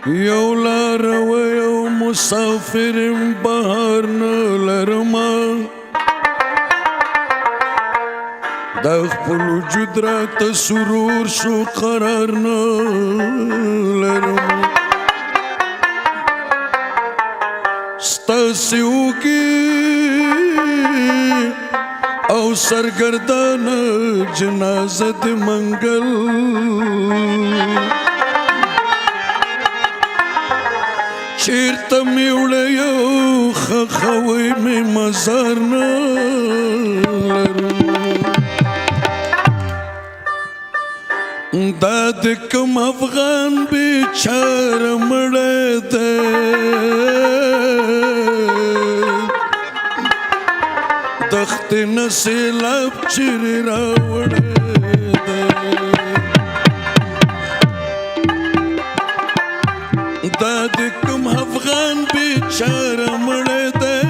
یو لاروی یو مسافر بهر نه لرمه د خپل وجود راته سرور شو قرار نه لرمه ستاسې اوږې او سرګردانه جنازه د منګل چیرته مې وړی یو ښخوی مې مزار نه لرمه دا د کوم افغان بیچاره مړی دی دښتې نه سیلاب چیرې راوړی دی دا د کوم افغان بیچاره مړی دی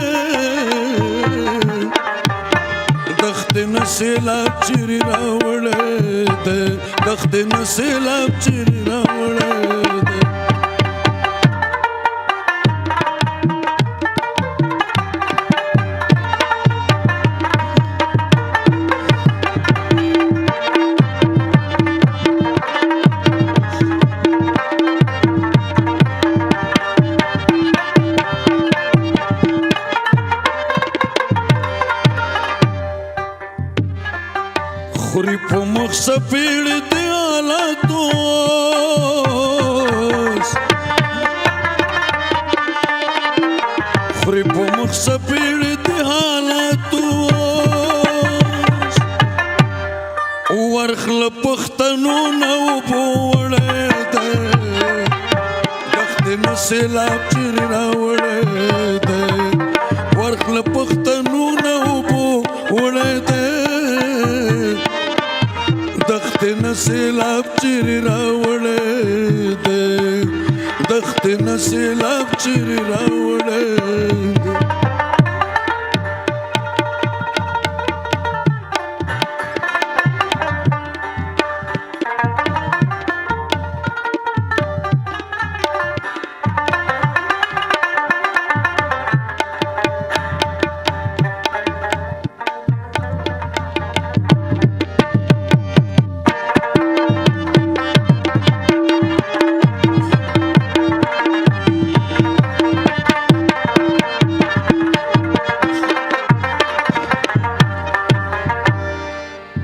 دښتې نه سیلاب چیرې راوړی دی دښتې نه سیلاب چیرې راوړی دی خوري په مخ سپېړ د حالاتو خوري په مخ سپېړ د حالاتو ورخله پښتنو نه اوبه وړی دی دښتې نه سیلاب چیرې راوړی دی ورخله پښتنو نه اوبه وړی دی دښتې نه سیلاب چیرې راوړی دی دښتې نه سیلاب چیرې راوړی دی